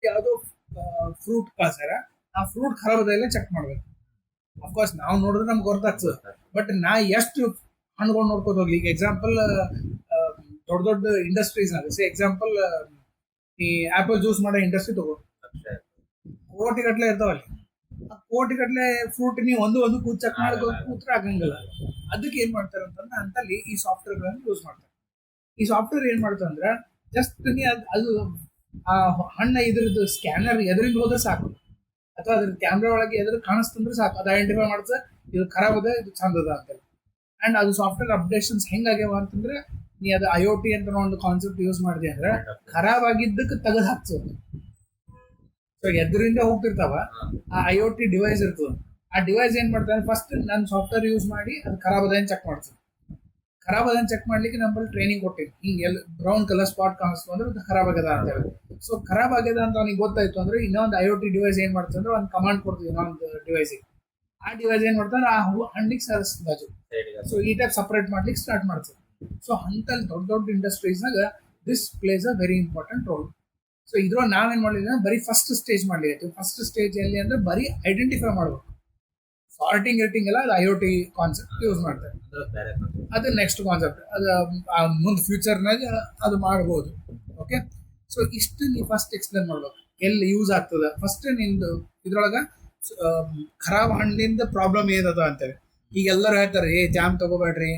ಯಾವುದೋ ಫ್ರೂಟ್ ಕಳ್ಸಾರ, ಆ ಫ್ರೂಟ್ ಖರಾಬ್ ಅದೆಲ್ಲ ಚೆಕ್ ಮಾಡ್ಬೇಕು. ಅಫ್ಕೋರ್ಸ್ ನಾವು ನೋಡಿದ್ರೆ ನಮ್ಗೆ ಗೊತ್ತಾಗ್ತದೆ, ಬಟ್ ನಾ ಎಷ್ಟು ಹಣ್ಣುಗಳು ನೋಡ್ಕೋತ ಹೋಗ್ಲಿ. ಈಗ ಎಕ್ಸಾಂಪಲ್ ದೊಡ್ಡ ದೊಡ್ಡ ಇಂಡಸ್ಟ್ರೀಸ್ ಆಗುತ್ತೆ. ಎಕ್ಸಾಂಪಲ್ ಈ ಆಪಲ್ ಜ್ಯೂಸ್ ಮಾಡೋ ಇಂಡಸ್ಟ್ರಿ ತಗೋ, ಕೋಟಿ ಗಟ್ಲೆ ಇರ್ತಾವಲ್ಲಿ. ಆ ಕೋಟಿ ಗಟ್ಲೆ ಫ್ರೂಟ್ ನೀವು ಒಂದು ಕೂತ್ ಚೆಕ್ ಮಾಡ್ಕೋತ ಕೂತ್ರೆ ಆಗಂಗಿಲ್ಲ. ಅದಕ್ಕೆ ಏನ್ ಮಾಡ್ತಾರೆ ಅಂತಂದ್ರೆ ಅಂತಲ್ಲಿ ಈ ಸಾಫ್ಟ್ವೇರ್ ಗಳನ್ನು ಯೂಸ್ ಮಾಡ್ತಾರೆ. ಈ ಸಾಫ್ಟ್ವೇರ್ ಏನ್ ಮಾಡ್ತಾರೆ ಅಂದ್ರೆ ಜಸ್ಟ್ ನೀ ಅದು ಆ ಹಣ್ಣ ಇದ್ರದ್ದು ಸ್ಕ್ಯಾನರ್ ಎದುರಿಂದ ಹೋದ್ರೆ ಸಾಕು, ಅಥವಾ ಅದ್ರ ಕ್ಯಾಮ್ರಾ ಒಳಗೆ ಎದುರು ಕಾಣಿಸ್ತಂದ್ರೆ ಸಾಕು, ಅದು ಐಡೆಂಟಿಫೈ ಮಾಡ್ತದೆ ಇದು ಖರಾಬ್ ಅದ ಇದು ಚಂದ ಅದ ಅಂತೇಳಿ. ಅಂಡ್ ಅದು ಸಾಫ್ಟ್ವೇರ್ ಅಪ್ಡೇಷನ್ಸ್ ಹೆಂಗಾಗ್ಯಾವ ಅಂತಂದ್ರೆ ನೀ ಅದು IoT ಅಂತ ಒಂದು ಕಾನ್ಸೆಪ್ಟ್ ಯೂಸ್ ಮಾಡಿದೆ ಅಂದ್ರೆ ಖರಾಬ್ ಆಗಿದ್ದಕ್ಕೆ ತೆಗೆದು ಹಾಕ್ಸೋದು. ಸೊ ಎದುರಿಂದ ಹೋಗ್ತಿರ್ತಾವ, ಆ IoT ಡಿವೈಸ್ ಇರ್ತದೆ. ಆ ಡಿವೈಸ್ ಏನ್ ಮಾಡ್ತಾರೆ, ಫಸ್ಟ್ ನಾನು ಸಾಫ್ಟ್ವೇರ್ ಯೂಸ್ ಮಾಡಿ ಅದು ಖರಾಬ್ ಅದೇನು ಚೆಕ್ ಮಾಡ್ತೀನಿ. ಖರಾಬ್ ಅದನ್ನ ಚೆಕ್ ಮಾಡ್ಲಿಕ್ಕೆ ನಮ್ಮಲ್ಲಿ ಟ್ರೈನಿಂಗ್ ಕೊಟ್ಟಿವಿ. ಹಿಂಗೆ ಬ್ರೌನ್ ಕಲರ್ ಸ್ಪಾಟ್ ಕಾಣಿಸ್ತು ಅಂದ್ರೆ ಅದು ಖರಾಬ್ ಆಗ್ಯದ ಅಂತ ಹೇಳಿ. ಸೊ ಖರಾಬ್ ಆಗ್ಯದ ಅಂತ ಅವ್ನಿಗೆ ಗೊತ್ತಾಯ್ತು ಅಂದ್ರೆ ಇನ್ನೊಂದು IoT ಡಿವೈಸ್ ಏನ್ ಮಾಡ್ತದೆ ಅಂದ್ರೆ ಒಂದು ಕಮಾಂಡ್ ಕೊಡ್ತೀವಿ ಇನ್ನೊಂದು ಡಿವೈಸಿಗೆ. ಆ ಡಿವೈಸ್ ಏನ್ ಮಾಡ್ತಾರೆ, ಆ ಹಣ್ಣಿಗೆ ಸರಿಸ್ತದೆ. ಸೊ ಈ ಟೈಪ್ ಸಪರೇಟ್ ಮಾಡ್ಲಿಕ್ಕೆ ಸ್ಟಾರ್ಟ್ ಮಾಡ್ತದೆ. ಸೊ ಅಂತಲ್ಲಿ ದೊಡ್ಡ ದೊಡ್ಡ ಇಂಡಸ್ಟ್ರೀಸ್ನಾಗ this place a very important role. So ಇದ್ರೊಳಗೆ ನಾವೇನ್ ಮಾಡಿದ್ರೆ ಬರೀ ಫಸ್ಟ್ ಸ್ಟೇಜ್ ಮಾಡ್ಲಿಕ್ಕೆ. ಫಸ್ಟ್ ಸ್ಟೇಜ್ ಎಲ್ಲಿ ಅಂದ್ರೆ ಬರೀ ಐಡೆಂಟಿಫೈ ಮಾಡ್ಬೇಕು. ಸಾರ್ಟಿಂಗ್ ಗಿರ್ಟಿಂಗ್ ಎಲ್ಲ ಅದು IoT ಕಾನ್ಸೆಪ್ಟ್ ಯೂಸ್ ಮಾಡ್ತಾರೆ. ಅದು ನೆಕ್ಸ್ಟ್ ಕಾನ್ಸೆಪ್ಟ್, ಅದು ಮುಂದೆ ಫ್ಯೂಚರ್ನಾಗ ಅದು ಮಾಡ್ಬೋದು. ಓಕೆ, ಸೊ ಇಷ್ಟು ನೀವು ಫಸ್ಟ್ ಎಕ್ಸ್ಪ್ಲೇನ್ ಮಾಡ್ಬೇಕು ಎಲ್ಲಿ ಯೂಸ್ ಆಗ್ತದೆ. ಫಸ್ಟ್ ನಿಂದು ಇದ್ರೊಳಗೆ ಖರಾಬ್ ಹಣ್ಣಿಂದ ಪ್ರಾಬ್ಲಮ್ ಏನದ ಅಂತೇಳಿ. ಈಗ ಎಲ್ಲರೂ ಹೇಳ್ತಾರೆ ಜಾಮ್ ತಗೋಬೇಡ್ರಿ,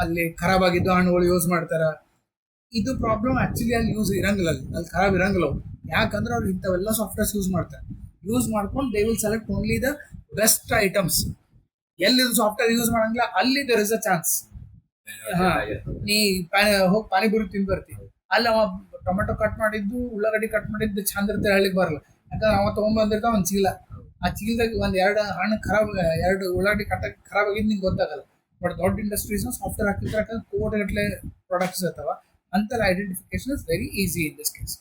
ಅಲ್ಲಿ ಖರಾಬ್ ಆಗಿದ್ದು ಹಣ್ಣುಗಳು ಯೂಸ್ ಮಾಡ್ತಾರ. ಇದು ಪ್ರಾಬ್ಲಮ್ ಆಕ್ಚುಲಿ ಅಲ್ಲಿ ಯೂಸ್ ಇರಂಗಿಲ್ಲ, ಅಲ್ಲಿ ಖರಾಬ್ ಇರಂಗಿಲ್ಲ. ಯಾಕಂದ್ರೆ ಅವ್ರು ಇಂಥವೆಲ್ಲ ಸಾಫ್ಟ್ವೇರ್ಸ್ ಯೂಸ್ ಮಾಡ್ತಾರೆ. ಯೂಸ್ ಮಾಡ್ಕೊಂಡು they will select only the best items. ಎಲ್ಲಿ ಸಾಫ್ಟ್ವೇರ್ ಯೂಸ್ ಮಾಡಂಗಿಲ್ಲ ಅಲ್ಲಿ ದೇರ್ ಇಸ್ ಅ ಚಾನ್ಸ್. ಹಾ, ನೀ ಹೋಗಿ ಪಾನಿಪುರಿ ತಿಂದು ಬರ್ತೀವಿ, ಅಲ್ಲಿ ಅವ ಟೊಮೆಟೊ ಕಟ್ ಮಾಡಿದ್ದು ಉಳ್ಳಾಗಡ್ಡಿ ಕಟ್ ಮಾಡಿದ್ದು ಚಂದ ಇರ್ತಾರೆ ಹೇಳಿಕ್ ಬರಲ್ಲ. ಯಾಕಂದ್ರೆ ಅವ ತಗೊಂಡ್ಬಂದಿರ್ತಾವ ಒಂದು ಚೀಲ, ಆ ಚೀಲದಾಗ ಒಂದ್ ಎರಡು ಹಣ್ಣು ಖರಾಬ್, ಎರಡು ಉಳ್ಳಾಗಡ್ಡಿ ಖರಾಬ್ ಆಗಿದ್ದು ನಿಂಗೆ ಗೊತ್ತಾಗಲ್ಲ. ಬಟ್ ದೊಡ್ಡ ಇಂಡಸ್ಟ್ರೀಸ್ ಸಾಫ್ಟ್ವೇರ್ ಹಾಕಿದ್ರೆ ಕೋಟಿಗಟ್ಟಲೆ ಪ್ರಾಡಕ್ಟ್ಸ್ ಇರ್ತಾವ. ಅಂತಲ್ಲ identification is very easy in this case.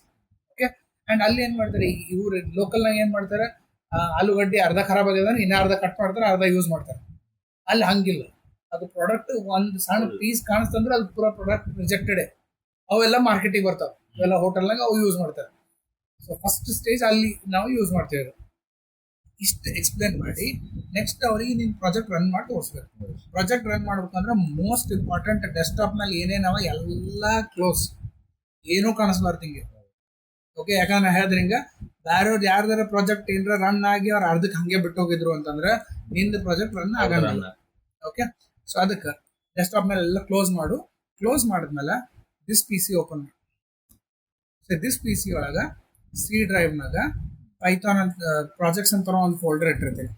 Okay, and ಅಲ್ಲಿ ಏನ್ ಮಾಡ್ತಾರೆ, ಇವ್ರು ಲೋಕಲ್ನಾಗ ಏನ್ ಮಾಡ್ತಾರೆ, ಆಲೂಗಡ್ಡೆ ಅರ್ಧ ಖರಾಬ್ ಆಗಿದೆ ಇನ್ನ ಅರ್ಧ ಕಟ್ ಮಾಡ್ತಾರೆ, ಅರ್ಧ ಯೂಸ್ ಮಾಡ್ತಾರೆ. ಅಲ್ಲಿ ಹಂಗಿಲ್ಲ, ಅದು ಪ್ರಾಡಕ್ಟ್ ಒಂದು ಸಣ್ಣ ಪೀಸ್ ಕಾಣಿಸ್ತಂದ್ರೆ ಅದು ಪೂರಾ ಪ್ರಾಡಕ್ಟ್ ರಿಜೆಕ್ಟೆಡ್. ಅವೆಲ್ಲ ಮಾರ್ಕೆಟಿಗೆ ಬರ್ತಾವೆ, ಅವೆಲ್ಲ ಹೋಟೆಲ್ನಾಗ ಅವು ಯೂಸ್ ಮಾಡ್ತಾರೆ. ಸೊ ಫಸ್ಟ್ ಸ್ಟೇಜ್ ಅಲ್ಲಿ ನಾವು ಯೂಸ್ ಮಾಡ್ತೇವೆ. ಇಷ್ಟು ಎಕ್ಸ್ಪ್ಲೇನ್ ಮಾಡಿ ನೆಕ್ಸ್ಟ್ ಅವರಿಗೆ ನೀನು ಪ್ರಾಜೆಕ್ಟ್ ರನ್ ಮಾಡಿ ತೋರಿಸ್ಬೇಕು. ಪ್ರಾಜೆಕ್ಟ್ ರನ್ ಮಾಡ್ಬೇಕಂದ್ರೆ ಮೋಸ್ಟ್ ಇಂಪಾರ್ಟೆಂಟ್ ಡೆಸ್ಕ್ಟಾಪ್ ನಲ್ಲಿ ಏನೇನವ ಎಲ್ಲ ಕ್ಲೋಸ್, ಏನೂ ಕಾಣಿಸ್ಬಾರ್ದು ಹಿಂಗೆ. ಓಕೆ, ಯಾಕಂದ್ರೆ ಹೇಳಿದ್ರೆ ಹಿಂಗ ಬೇರೆಯವ್ರು ಯಾರ್ದಾರ ಪ್ರಾಜೆಕ್ಟ್ ಏನಾರ ರನ್ ಆಗಿ ಅವ್ರು ಅರ್ಧಕ್ಕೆ ಹಂಗೆ ಬಿಟ್ಟು ಹೋಗಿದ್ರು ಅಂತಂದ್ರೆ ನಿಂದು ಪ್ರಾಜೆಕ್ಟ್ ರನ್ ಆಗಲ್ಲ. ಓಕೆ, ಸೊ ಅದಕ್ಕೆ ಡೆಸ್ಕ್ಟಾಪ್ ಮೇಲೆ ಎಲ್ಲ ಕ್ಲೋಸ್ ಮಾಡು. ಕ್ಲೋಸ್ ಮಾಡಿದ್ಮೇಲೆ ದಿಸ್ PC ಓಪನ್ ಮಾಡಿ. ಸೊ ದಿಸ್ PC ಒಳಗ C ಡ್ರೈವ್ನಾಗ ಪೈಥಾನ್ ಅಂತ ಪ್ರಾಜೆಕ್ಟ್ಸ್ ಅಂತ ಒಂದು ಫೋಲ್ಡರ್ ಇಟ್ಟಿರ್ತೀನಿ.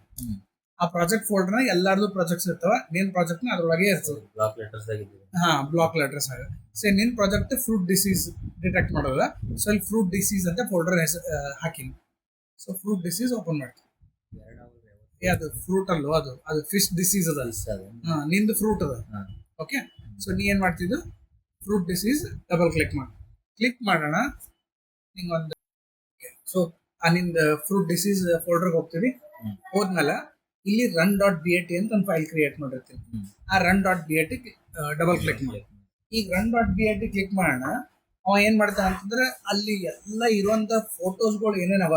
ಆ ಪ್ರಾಜೆಕ್ಟ್ ಫೋಲ್ಡರ್ನ ಎಲ್ಲಾರ್ದು ಪ್ರಾಜೆಕ್ಟ್ಸ್ ಇರ್ತಾವ, ನಿನ್ ಪ್ರಾಜೆಕ್ಟ್ ನ ಅದ್ರೊಳಗೆ ಇರ್ತದೆ. ಬ್ಲಾಕ್ ಲೆಟರ್ಸ್ ಆಗ ಸೊ ನಿನ್ ಪ್ರಾಜೆಕ್ಟ್ ಫ್ರೂಟ್ ಡಿಸೀಸ್ ಡಿಟೆಕ್ಟ್ ಮಾಡೋದ. ಸೊ ಇಲ್ಲಿ ಫ್ರೂಟ್ ಡಿಸೀಸ್ ಅಂತ ಫೋಲ್ಡರ್ ಹಾಕಿನಿ. ಸೊ ಫ್ರೂಟ್ ಡಿಸೀಸ್ ಓಪನ್ ಮಾಡ್ತೀನಿ. ಅದು ಫ್ರೂಟ್ ಅಲ್ಲೋ, ಅದು ಫಿಶ್ ಡಿಸೀಸ್ ಅದ. ನಿಂದು ಫ್ರೂಟ್ ಅದ. ಓಕೆ, ಸೊ ನೀ ಏನ್ ಮಾಡ್ತಿದ್ದು, ಫ್ರೂಟ್ ಡಿಸೀಸ್ ಡಬಲ್ ಕ್ಲಿಕ್ ಮಾಡೋಣ ನಿಂಗೊಂದು. ಸೊ ನಿಂದ ಫ್ರೂಟ್ ಡಿಸೀಸ್ ಫೋಲ್ಡರ್ಗೆ ಹೋಗ್ತೀವಿ. ಹೋದ್ಮೇಲೆ ಇಲ್ಲಿ run.bat ಅಂತ ಒಂದು ಫೈಲ್ ಕ್ರಿಯೇಟ್ ಮಾಡಿರ್ತೀನಿ. ಆ run.bat ಡಬಲ್ ಕ್ಲಿಕ್ ಮಾಡಿ. ಈಗ run.bat ಕ್ಲಿಕ್ ಮಾಡೋಣ. ಅವ ಏನ್ ಮಾಡ್ತಾನ ಅಂತಂದ್ರೆ ಅಲ್ಲಿ ಎಲ್ಲ ಇರುವಂತ ಫೋಟೋಸ್ಗಳು ಏನೇನವ,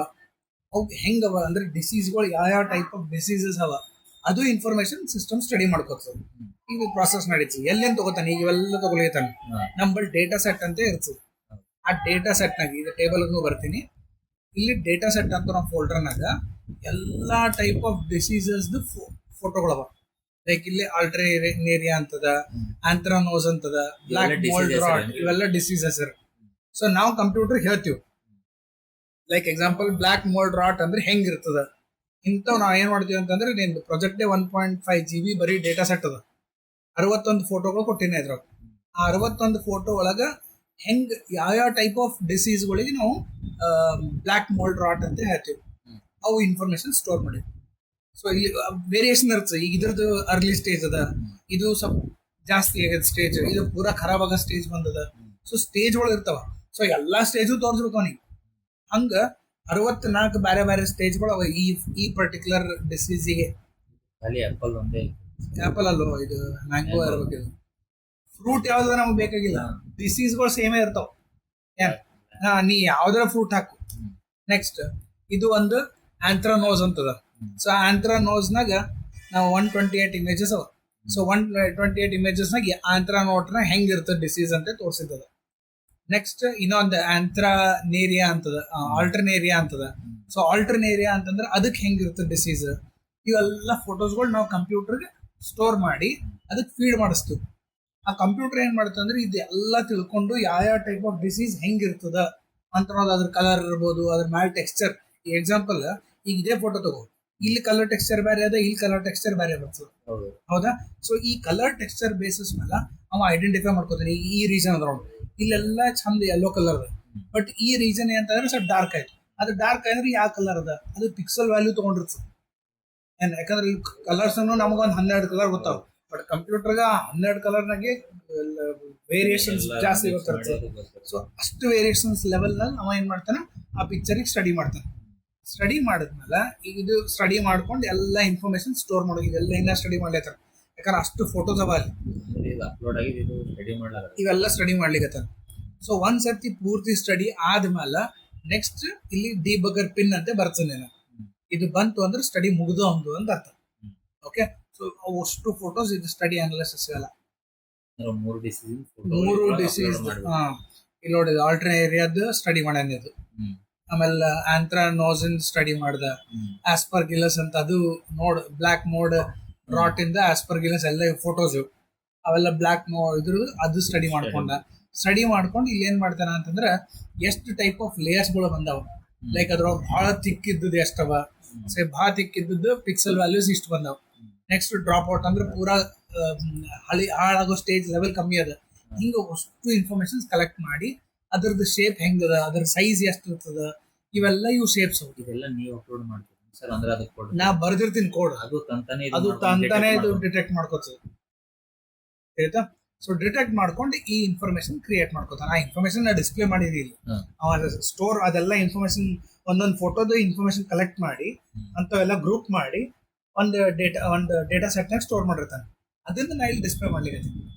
ಅವು ಹೆಂಗವ ಅಂದ್ರೆ ಡಿಸೀಸ್ಗಳು ಯಾವ ಟೈಪ್ ಆಫ್ ಡಿಸೀಸಸ್ ಅವ, ಅದು ಇನ್ಫಾರ್ಮೇಶನ್ ಸಿಸ್ಟಮ್ ಸ್ಟಡಿ ಮಾಡ್ಕೋತದೆ. ಈಗ ಪ್ರಾಸೆಸ್ ನಡೀತದೆ. ಎಲ್ಲೇನು ತಗೋತಾನೆ, ಈಗ ಇವೆಲ್ಲ ತಗೊಳಿತಾನೆ. ನಮ್ಮಲ್ಲಿ ಡೇಟಾ ಸೆಟ್ ಅಂತ ಇರ್ತದೆ. ಆ ಡೇಟಾ ಸೆಟ್ನಾಗ ಈಗ ಟೇಬಲ್ಗೂ ಬರ್ತೀನಿ. ಇಲ್ಲಿ ಡೇಟಾ ಸೆಟ್ ಅಂತ ನಾವು ಫೋಲ್ಡರ್ನಾಗ ಎಲ್ಲಾ ಟೈಪ್ ಆಫ್ ಡಿಸೀಸಸ್ ಫೋಟೋಗಳವ. ಲೈಕ್ ಇಲ್ಲಿ ಆಲ್ಟರ್ನೇರಿಯಾ ಅಂತದ, ಆಂಥ್ರಾನೋಸ್ ಅಂತದ, ಬ್ಲಾಕ್ ಮೋಲ್ಡ್ ರಾಟ್, ಇವೆಲ್ಲ ಡಿಸೀಸಸ್. ಸೊ ನಾವು ಕಂಪ್ಯೂಟರ್ ಹೇಳ್ತೀವಿ, like example black mould rot ಅಂದ್ರೆ ಹೆಂಗಿರ್ತದ ಇಂಥವ್ ನಾವು ಏನ್ ಮಾಡ್ತೀವಿ ಅಂತಂದ್ರೆ, ನಿಂದು ಪ್ರಾಜೆಕ್ಟೇ 1.5 GB ಬರೀ ಡೇಟಾ ಸೆಟ್ ಅದ. 61 ಫೋಟೋಗಳು ಕೊಟ್ಟಿನಿ ಇದ್ರಾಗ. ಆ 61 ಫೋಟೋ ಒಳಗ ಹೆಂಗ್ ಯಾವ ಟೈಪ್ ಆಫ್ ಡಿಸೀಸ್ಗಳಿಗೆ ನಾವು ಬ್ಲಾಕ್ ಮೋಲ್ಡ್ ರಾಟ್ ಅಂತ ಹೇಳ್ತೀವಿ, ಅವು ಇನ್ಫಾರ್ಮೇಶನ್ ಸ್ಟೋರ್ ಮಾಡಿ. ಸೊ ಇಲ್ಲಿ ವೇರಿಯೇಷನ್ ಇರ್ತದೆ. ಈಗ ಇದ್ರದ್ದು ಅರ್ಲಿ ಸ್ಟೇಜ್ ಅದ, ಇದು ಸ್ವಲ್ಪ ಜಾಸ್ತಿ ಆಗದ ಸ್ಟೇಜ್, ಇದು ಪೂರಾ ಖರಾಬ್ ಆಗೋ ಸ್ಟೇಜ್ ಬಂದದ. ಸೊ ಸ್ಟೇಜ್ಗಳು ಇರ್ತಾವ. ಸೊ ಎಲ್ಲಾ ಸ್ಟೇಜು ತೋರಿಸ್ಬೇಕು ಅವನಿಗೆ. ಹಂಗ 64 ಬೇರೆ ಬೇರೆ ಸ್ಟೇಜ್ಗಳು ಅವ ಈ ಪರ್ಟಿಕ್ಯುಲರ್ ಡಿಸೀಸಿಗೆ. ಆಪಲ್ ಅಲ್ಲೋ, ಇದು ಮ್ಯಾಂಗೋ ಇರ್ಬೇಕು. ಇದು ಫ್ರೂಟ್ ಯಾವ್ದಾರ ನಮ್ಗೆ ಬೇಕಾಗಿಲ್ಲ, ಡಿಸೀಸ್ಗಳು ಸೇಮೇ ಇರ್ತಾವ. ನೀ ಯಾವ್ದಾರ ಫ್ರೂಟ್ ಹಾಕು, ನೆಕ್ಸ್ಟ್ ಇದು ಒಂದು ಆಂಥ್ರಾನೋಸ್ ಅಂತದ. ಸೊ ಆಂಥ್ರಾನೋಸ್ನಾಗ ನಾವು 128 ಇಮೇಜಸ್ ಅವ. ಸೊ 128 ಇಮೇಜಸ್ನಾಗ ಆಂಥ್ರಾನೋಟ್ನ ಹೆಂಗಿರ್ತದೆ ಡಿಸೀಸ್ ಅಂತ ತೋರಿಸಿದ್ದದ. ನೆಕ್ಸ್ಟ್ ಇನ್ನೊಂದು ಆಂಥ್ರಾನೇರಿಯಾ ಅಂತದ, ಆಲ್ಟರ್ನೇರಿಯಾ ಅಂತದ. ಸೊ ಆಲ್ಟರ್ನೇರಿಯಾ ಅಂತಂದ್ರೆ ಅದಕ್ಕೆ ಹೆಂಗಿರ್ತದೆ ಡಿಸೀಸ್, ಇವೆಲ್ಲ ಫೋಟೋಸ್ಗಳು ನಾವು ಕಂಪ್ಯೂಟರ್ಗೆ ಸ್ಟೋರ್ ಮಾಡಿ ಅದಕ್ಕೆ ಫೀಡ್ ಮಾಡಿಸ್ತೀವಿ. ಆ ಕಂಪ್ಯೂಟರ್ ಏನ್ ಮಾಡುತ್ತೆ ಅಂದ್ರೆ ಇದೆಲ್ಲ ತಿಳ್ಕೊಂಡು ಯಾವ ಟೈಪ್ ಆಫ್ ಡಿಸೀಸ್ ಹೆಂಗಿರ್ತದ ಅಂತ ಅನ್ನೋದು, ಅದ್ರ ಕಲರ್ ಇರ್ಬೋದು, ಅದ್ರ ಮ್ಯಾಲ್ ಟೆಕ್ಸ್ಚರ್. ಎಕ್ಸಾಂಪಲ್ ಈಗ ಇದೇ ಫೋಟೋ ತಗೋ, ಇಲ್ಲಿ ಕಲರ್ ಟೆಕ್ಸ್ಚರ್ ಬೇರೆ ಅದ, ಇಲ್ಲಿ ಕಲರ್ ಟೆಕ್ಸ್ಚರ್ ಬೇರೆ ಬರ್ತದೆ, ಹೌದಾ? ಸೊ ಈ ಕಲರ್ ಟೆಕ್ಸ್ಚರ್ ಬೇಸಿಸ್ ಮೇಲೆ ಅವ ಐಡೆಂಟಿಫೈ ಮಾಡ್ಕೋತಾನೆ ಈ ರೀಜನ್ ಅದ್ರ ಇಲ್ಲೆಲ್ಲ ಚಂದ ಯೆಲ್ಲೋ ಕಲರ್ ಅದ, ಬಟ್ ಈ ರೀಜನ್ ಏನಂತಂದ್ರೆ ಸ್ವಲ್ಪ ಡಾರ್ಕ್ ಆಯ್ತು. ಅದು ಡಾರ್ಕ್ ಆದ್ರೆ ಯಾವ ಕಲರ್ ಅದ, ಅದು ಪಿಕ್ಸಲ್ ವ್ಯಾಲ್ಯೂ ತಗೊಂಡಿರ್ತದೆ. ಯಾಕಂದ್ರೆ ಈ ಕಲರ್ಸ್ ನಮಗೊಂದು 12 ಕಲರ್ ಗೊತ್ತಾವ, ಬಟ್ ಕಂಪ್ಯೂಟರ್ಗ 12 ಕಲರ್ನಾಗೆ ವೇರಿಯೇಷನ್ಸ್ ಜಾಸ್ತಿ ಗೊತ್ತಿರ್ತದೆ. ಸೊ ಅಷ್ಟು ವೇರಿಯೇಷನ್ಸ್ ಲೆವೆಲ್ ನಲ್ಲಿ ಅವ ಏನ್ ಮಾಡ್ತಾನೆ, ಆ ಪಿಕ್ಚರಿಗೆ ಸ್ಟಡಿ ಮಾಡ್ತಾನೆ. ಸ್ಟಡಿ ಮಾಡಿದ್ಮೇಲೆ ಈಗ ಇದು ಸ್ಟಡಿ ಮಾಡ್ಕೊಂಡು ಎಲ್ಲ ಇನ್ಫಾರ್ಮೇಶನ್ ಸ್ಟೋರ್ ಮಾಡೋ, ಇದೆಲ್ಲ ಇನ್ನ ಸ್ಟಡಿ ಮಾಡ್ಲತ್ತಾರ. ಯಾಕಂದ್ರೆ ಅಷ್ಟು ಫೋಟೋಸ್ ಅವ ಅಲ್ಲಿ, ಇವೆಲ್ಲ ಸ್ಟಡಿ ಮಾಡ್ಲಿಕ್ಕೆ. ಸೊ ಒಂದ್ ಸರ್ತಿ ಪೂರ್ತಿ ಸ್ಟಡಿ ಆದ್ಮೇಲೆ ನೆಕ್ಸ್ಟ್ ಇಲ್ಲಿ ಡಿಬಗರ್ ಪಿನ್ ಅಂತ ಬರ್ತದೆ. ಇದು ಬಂತು ಅಂದ್ರೆ ಸ್ಟಡಿ ಮುಗಿದು ಒಂದು ಅಂತ ಅರ್ಥ. ಓಕೆ, ಸೊ ಅಷ್ಟು ಫೋಟೋಸ್ ಇದು ಸ್ಟಡಿ ಅನಾಲಿಸಿಸ್ ಎಲ್ಲ 3 ಡಿಸೀಸ್. ಇಲ್ಲಿ ನೋಡಿ, ಆಲ್ಟರ್ನೇರಿಯಾದ ಸ್ಟಡಿ ಮಾಡ್ಯಾನ ಇದು. ಆಮೇಲೆ ಆಂಥ್ರಾನೋಸಿನ್ ಸ್ಟಡಿ ಮಾಡ್ದ, ಆಸ್ಪರ್ಗಿಲಸ್ ಅಂತ ಅದು ಬ್ಲಾಕ್ ಮೋಡ್ ರಾಟ್ ಇಂದ ಆಸ್ಪರ್ಗಿಲಸ್ ಎಲ್ಲ ಫೋಟೋಸ್ ಅವೆಲ್ಲ ಬ್ಲಾಕ್ ಇದ್ರ ಅದು ಸ್ಟಡಿ ಮಾಡ್ಕೊಂಡು ಇಲ್ಲಿ ಏನ್ ಮಾಡ್ತಾನ ಅಂತಂದ್ರೆ ಎಷ್ಟು ಟೈಪ್ ಆಫ್ ಲೇಯರ್ಸ್ ಗಳು ಬಂದಾವ. ಲೈಕ್ ಅದ್ರೊಳಗೆ ಬಹಳ ತಿಕ್ಕಿದ್ದು ಎಷ್ಟವ, ಬಹಳ ತಿಕ್ಕಿದ್ದು ಪಿಕ್ಸೆಲ್ ವ್ಯಾಲ್ಯೂಸ್ ಇಷ್ಟು ಬಂದಾವ. ನೆಕ್ಸ್ಟ್ ಡ್ರಾಪ್ ಔಟ್ ಅಂದ್ರೆ ಪೂರಾ ಹಾಳಾಗೋ ಸ್ಟೇಜ್ ಲೆವೆಲ್ ಕಮ್ಮಿ ಅದ. ಹಿಂಗ ಅಷ್ಟು ಇನ್ಫಾರ್ಮೇಶನ್ ಕಲೆಕ್ಟ್ ಮಾಡಿ ಅದ್ರದ್ದು ಶೇಪ್ ಹೆಂಗದ, ಅದ್ರ ಸೈಜ್ ಎಷ್ಟು ಇರ್ತದ, ಇವೆಲ್ಲ ಇವು ಶೇಪ್ಸ್. ಇದೆಲ್ಲ ನೀವು ಅಪ್ಲೋಡ್ ಮಾಡ್ತೀವಿ ಸರ್? ಅಂದ್ರೆ ಅದಕ್ಕೆ ನಾ ಬರ್ದಿರ್ತೀನಿ ಕೋಡ್, ಅದು ತಂತಾನೆ ಇದು ಡಿಟೆಕ್ಟ್ ಮಾಡ್ಕೋತದೆ, ಆಯ್ತಾ? ಸೊ ಡಿಟೆಕ್ಟ್ ಮಾಡ್ಕೊಂಡು ಈ ಇನ್ಫಾರ್ಮೇಶನ್ ಕ್ರಿಯೇಟ್ ಮಾಡ್ಕೋತಾನೆ. ಆ ಇನ್ಫಾರ್ಮೇಶನ್ ಡಿಸ್ಪ್ಲೇ ಮಾಡಿದೀನಿ, ಸ್ಟೋರ್ ಅದೆಲ್ಲ ಇನ್ಫಾರ್ಮೇಶನ್, ಒಂದೊಂದು ಫೋಟೋದು ಇನ್ಫಾರ್ಮೇಶನ್ ಕಲೆಕ್ಟ್ ಮಾಡಿ ಅಂತವೆಲ್ಲ ಗ್ರೂಪ್ ಮಾಡಿ ಒಂದು ಡೇಟಾ ಸೆಟ್ನಾಗ ಸ್ಟೋರ್ ಮಾಡಿರ್ತಾನೆ. ಅದನ್ನ ನಾ ಇಲ್ಲಿ ಡಿಸ್ಪ್ಲೇ ಮಾಡ್ಲಿಕ್ಕೆ.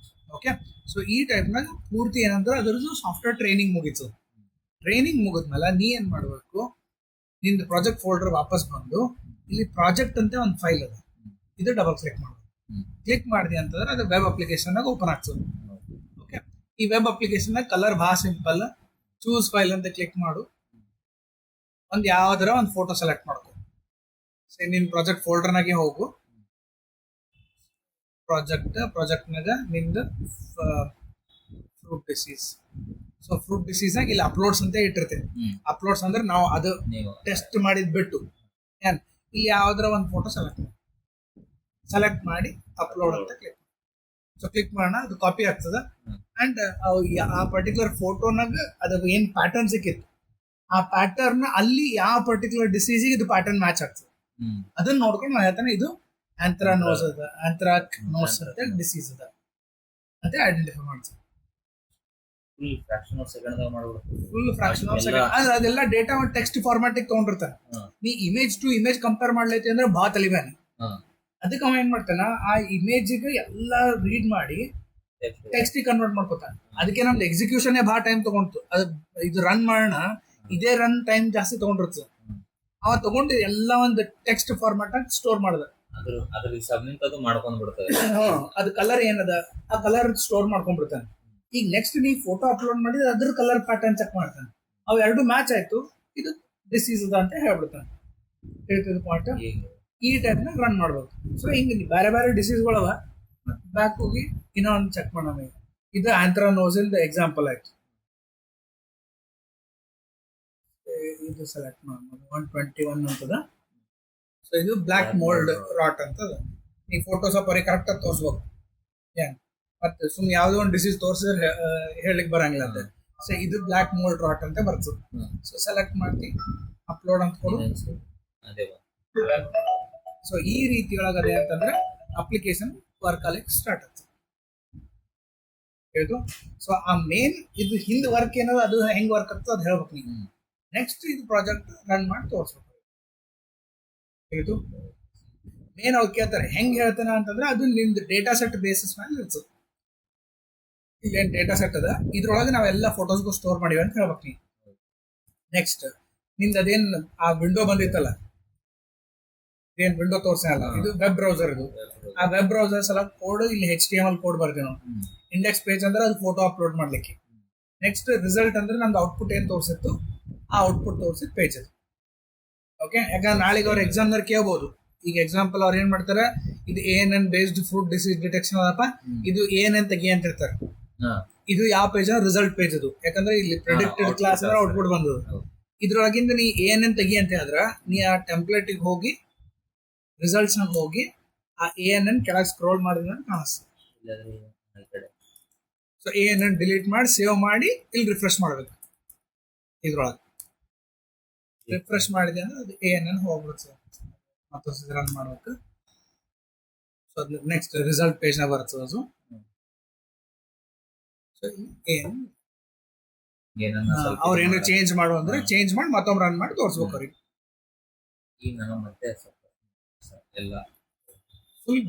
ಓಕೆ, ಸೊ ಈ ಟೈಪ್ನಾಗ ಪೂರ್ತಿ ಏನಂದ್ರೆ ಅದ್ರದ್ದು ಸಾಫ್ಟ್ವೇರ್ ಟ್ರೈನಿಂಗ್ ಮುಗೀತು. ಟ್ರೈನಿಂಗ್ ಮುಗಿದ್ಮೇಲೆ ನೀ ಏನ್ ಮಾಡ್ಬೇಕು, ನಿಂದು ಪ್ರಾಜೆಕ್ಟ್ ಫೋಲ್ಡರ್ ವಾಪಸ್ ಬಂದು ಇಲ್ಲಿ ಪ್ರಾಜೆಕ್ಟ್ ಅಂತ ಒಂದು ಫೈಲ್ ಅದ, ಇದು ಡಬಲ್ ಕ್ಲಿಕ್ ಮಾಡ್ಬೇಕು. ಕ್ಲಿಕ್ ಮಾಡಿದೆ ಅಂತಂದ್ರೆ ಅದು ವೆಬ್ ಅಪ್ಲಿಕೇಶನ್ ಓಪನ್ ಆಗ್ತದೆ. ಓಕೆ, ಈ ವೆಬ್ ಅಪ್ಲಿಕೇಶನ್ ಕಲರ್ ಬಹಳ ಸಿಂಪಲ್. ಚೂಸ್ ಫೈಲ್ ಅಂತ ಕ್ಲಿಕ್ ಮಾಡು, ಒಂದು ಯಾವ್ದಾರ ಒಂದು ಫೋಟೋ ಸೆಲೆಕ್ಟ್ ಮಾಡ್ಕೊ. ನಿನ್ ಪ್ರಾಜೆಕ್ಟ್ ಫೋಲ್ಡರ್ನಾಗೆ ಹೋಗು, ಪ್ರಾಜೆಕ್ಟ್ನಾಗ ನಿಂದು fruit disease. So fruit disease ಆಗಿ ಇಲ್ಲಿ ಅಪ್ಲೋಡ್ಸ್ ಅಂತ ಇಟ್ಟಿರ್ತೇವೆ. ಅಪ್ಲೋಡ್ಸ್ ಅಂದ್ರೆ ನಾವು ಅದು ಟೆಸ್ಟ್ ಮಾಡಿದ್ ಬಿಟ್ಟು ಏನ್ ಇಲ್ಲಿ ಯಾವ್ದಾರ ಒಂದು ಫೋಟೋ ಸೆಲೆಕ್ಟ್ ಮಾಡಿ ಅಪ್ಲೋಡ್ ಅಂತ ಕ್ಲಿಕ್. ಸೊ ಕ್ಲಿಕ್ ಮಾಡೋಣ, ಅದು ಕಾಪಿ ಆಗ್ತದ. ಅಂಡ್ ಆ ಪರ್ಟಿಕ್ಯುಲರ್ ಫೋಟೋನಾಗ ಅದು ಏನ್ ಪ್ಯಾಟರ್ನ್ ಸಿಕ್ಕಿತ್ತು, ಆ ಪ್ಯಾಟರ್ನ್ ಅಲ್ಲಿ ಯಾವ ಪರ್ಟಿಕ್ಯುಲರ್ ಡಿಸೀಸಿಗೆ ಇದು ಪ್ಯಾಟರ್ನ್ ಮ್ಯಾಚ್ ಆಗ್ತದೆ. ಅದನ್ನ ನೋಡ್ಕೊಂಡು ನಾನು ಹೇಳ್ತಾನೆ ಇದು ಆಂಥ್ರಾನೋಸ್ ಅದ, ಆಂಥ್ರಾಕ್ನೋಸ್ ಅಂತ ಡಿಸೀಸ್ ಅದ ಅಂತ ಐಡೆಂಟಿಫೈ ಮಾಡ್ತೀವಿ. ಫುಲ್ ಫ್ರಾಕ್ಷನ್ ಆಫ್ ಸೆಕೆಂಡ್ ಅದೆಲ್ಲ ಡೇಟಾ ಒಂದು ಟೆಕ್ಸ್ಟ್ ಫಾರ್ಮ್ಯಾಟ್ ತಗೊಂಡಿರ್ತಾನೆ. ನೀ ಇಮೇಜ್ ಟು ಇಮೇಜ್ ಕಂಪೇರ್ ಮಾಡ್ಲೈತಿ ಅಂದ್ರೆ ಬಹಳ ತಲಿಬ್ಯಾನಿ. ಅದಕ್ಕೆ ಅವ ಏನ್ ಮಾಡ್ತಾನ, ಆ ಇಮೇಜ್ಗೆ ಎಲ್ಲ ರೀಡ್ ಮಾಡಿ ಟೆಕ್ಸ್ಟ್ ಕನ್ವರ್ಟ್ ಮಾಡ್ಕೊತಾನೆ. ಅದಕ್ಕೆ ನಮ್ದು ಎಕ್ಸಿಕ್ಯೂಷನ್ ಬಹಳ ಟೈಮ್ ತಗೊಂಡು ಇದು ರನ್ ಮಾಡೋಣ, ಇದೇ ರನ್ ಟೈಮ್ ಜಾಸ್ತಿ ತಗೊಂಡಿರ್ತದೆ. ಅವ ತಗೊಂಡು ಎಲ್ಲ ಒಂದು ಟೆಕ್ಸ್ಟ್ ಫಾರ್ಮ್ಯಾಟ್ ಆಗಿ ಸ್ಟೋರ್ ಮಾಡಿದ. ಅದು ಕಲರ್ ಏನದ ಆ ಕಲರ್ ಸ್ಟೋರ್ ಮಾಡ್ಕೊಂಡ್ಬಿಡ್ತಾನೆ. ಈಗ ನೆಕ್ಸ್ಟ್ ನೀ ಫೋಟೋ ಅಪ್ಲೋಡ್ ಮಾಡಿದ್ರೆ ಅದ್ರ ಕಲರ್ ಪ್ಯಾಟರ್ನ್ ಚೆಕ್ ಮಾಡ್ತಾನೆ. ಅವು ಎರಡು ಮ್ಯಾಚ್ ಆಯ್ತು, ಇದು ಡಿಸೀಸ್ ಅದ ಅಂತ ಹೇಳ್ಬಿಡ್ತಾನೆ. ಹೇಳ್ತಿದ್ದ ಪಾಯಿಂಟ್ ಈ ಟೈಪ್ನ ರನ್ ಮಾಡ್ಬೇಕು. ಸೊ ಹಿಂಗೆ ಬೇರೆ ಬೇರೆ ಡಿಸೀಸ್ಗಳವ, ಬ್ಯಾಕ್ ಹೋಗಿ ಇನ್ನೊಂದು ಚೆಕ್ ಮಾಡೋಣ. ಇದು ಆಂಥ್ರಾನೋಸಿನ್ ಎಕ್ಸಾಂಪಲ್ ಆಯ್ತು. ಇದು ಸೆಲೆಕ್ಟ್ ಮಾಡ್ಬೋದು, 121 ಅಂತದ. ಸೊ ಇದು ಬ್ಲಾಕ್ ಮೋಲ್ಡ್ ರಾಟ್ ಅಂತದ. ಈ ಫೋಟೋಸ್ ಬರೀ ಕರೆಕ್ಟ್ ಆಗಿ ತೋರಿಸ್ಬೇಕು, ಏನ್ ಮತ್ತೆ ಸುಮ್ಮನೆ ಯಾವ್ದೋ ಒಂದು ಡಿಸೀಸ್ ತೋರಿಸಿದ್ರೆ ಹೇಳಲಿಕ್ಕೆ ಬರಂಗಿಲ್ಲ ಅಂತ. ಸೊ ಇದು ಬ್ಲಾಕ್ ಮೋಲ್ಡ್ ರಾಟ್ ಅಂತ ಬರ್ತದೆ. ಸೊ ಸೆಲೆಕ್ಟ್ ಮಾಡ್ತಿ, ಅಪ್ಲೋಡ್ ಅಂತ ಕೊಡು. ಸೊ ಈ ರೀತಿ ಒಳಗದೆ ಅಂತಂದ್ರೆ ಅಪ್ಲಿಕೇಶನ್ ವರ್ಕ್ ಆಗ್ಲಿಕ್ಕೆ ಸ್ಟಾರ್ಟ್ ಆಗ್ತದೆ. ಹೇಳ್ತು. ಸೊ ಆ ಮೇನ್ ಇದು ಹಿಂದ್ ವರ್ಕ್ ಏನದ ಅದು ಹೆಂಗ್ ವರ್ಕ್ ಆಗ್ತದೆ ಅದು ಹೇಳ್ಬೇಕು ನೀವು. ನೆಕ್ಸ್ಟ್ ಇದು ಪ್ರಾಜೆಕ್ಟ್ ರನ್ ಮಾಡಿ ತೋರಿಸ್ಬೇಕು. ಹೇಳ್ತು. ಮೇನ್ ಅವ್ರು ಕೇಳ್ತಾರೆ ಹೆಂಗ್ ಹೇಳ್ತಾನೆ ಅಂತಂದ್ರೆ ಅದು ನಿಮ್ದು ಡೇಟಾ ಸೆಟ್ ಬೇಸಿಸ್ ಮೇಲೆ ಇರ್ತದೆ. ಇಲ್ಲೇನ್ ಡೇಟಾ ಸೆಟ್ ಅದ, ಇದ್ರೊಳಗೆ ನಾವೆಲ್ಲ ಫೋಟೋಸ್ಗೂ ಸ್ಟೋರ್ ಮಾಡಿವಿ ಅಂತ ಹೇಳ್ಬೇಕು ನೀವು. ನೆಕ್ಸ್ಟ್ ನಿಂದ ಅದೇನ್ ಆ ವಿಂಡೋ ಬಂದಿತ್ತಲ್ಲ, ಏನ್ ವಿಂಡೋ ತೋರ್ಸಲ್ಲ, ಇದು ವೆಬ್ ಬ್ರೌಸರ್ ಇದು. ಆ ವೆಬ್ ಬ್ರೌಸರ್ ಸಲ ಕೋಡ್ ಇಲ್ಲಿ HTML ಕೋಡ್ ಬರ್ತೀವಿ ನಾವು. ಇಂಡೆಕ್ಸ್ ಪೇಜ್ ಅಂದ್ರೆ ಅದು ಫೋಟೋ ಅಪ್ಲೋಡ್ ಮಾಡ್ಲಿಕ್ಕೆ. ನೆಕ್ಸ್ಟ್ ರಿಸಲ್ಟ್ ಅಂದ್ರೆ ನಮ್ದು ಔಟ್ಪುಟ್ ಏನ್ ತೋರಿಸಿತ್ತು ಆ ಔಟ್ಪುಟ್ ತೋರಿಸಿದ ಪೇಜ್ ಅದು. ಓಕೆ, ಯಾಕಂದ್ರೆ ನಾಳೆಗೆ ಅವ್ರ ಎಕ್ಸಾಮ್ನರ್ ಕೇಳ್ಬೋದು. ಈಗ ಎಕ್ಸಾಂಪಲ್ ಅವ್ರು ಏನ್ ಮಾಡ್ತಾರೆ, ಇದು ANN based fruit disease detection ಅದಪ್ಪ, ಇದು ANN ತೆಗಿ ಅಂತ ಇರ್ತಾರೆ. ಇದು ಯಾವ ಪೇಜ್ ರಿಸಲ್ಟ್ ಪೇಜ್ ಅದು, ಯಾಕಂದ್ರೆ ಇಲ್ಲಿ ಪ್ರಿಡಿಕ್ಟೆಡ್ ಕ್ಲಾಸ್ ಅಂದ್ರೆ ಔಟ್ಪುಟ್ ಬಂದದು. ಇದ್ರೊಳಗಿಂದ ನೀ ANN ತೆಗಿ ಅಂತ ಹೇಳಿದ್ರ ನೀ ಆ ಟೆಂಪ್ಲೇಟ್ ಹೋಗಿ ರಿಸಲ್ಟ್ಸ್ ಹೋಗಿ ಆ ANN ಕೆಳಗೆ ಸ್ಕ್ರೋಲ್ ಮಾಡಿದ್ರೆ ಕಾಣಿಸ್ತದೆ. ಸೊ ANN ಡಿಲೀಟ್ ಮಾಡಿ ಸೇವ್ ಮಾಡಿ ಇಲ್ಲಿ ರಿಫ್ರೆಶ್ ಮಾಡ್ಬೇಕು. ಇದ್ರೊಳಗೆ ರಿಫ್ರೆಶ್ ಮಾಡಿದೆ ಅಂದ್ರೆ ಅದು ANN ಹೋಗ್ಬಿಡುತ್ತೆ. ಮತ್ತೊಂದು ರನ್ ಮಾಡ್ಬೇಕು. ಸೊ ಅದು ನೆಕ್ಸ್ಟ್ ರಿಸಲ್ಟ್ ಪೇಜ್ ನ ಬರ್ತದೆ ಅದು. ಸೊ ಅವ್ರು ಏನೋ ಚೇಂಜ್ ಮಾಡು ಅಂದ್ರೆ ಚೇಂಜ್ ಮಾಡಿ ಮತ್ತೊಮ್ಮೆ ರನ್ ಮಾಡಿ ತೋರಿಸ್ಬೇಕು ಅವ್ರಿಗೆ. ಈಗ ನಾನು ಮತ್ತೆ ಎಲ್ಲ ಫುಲ್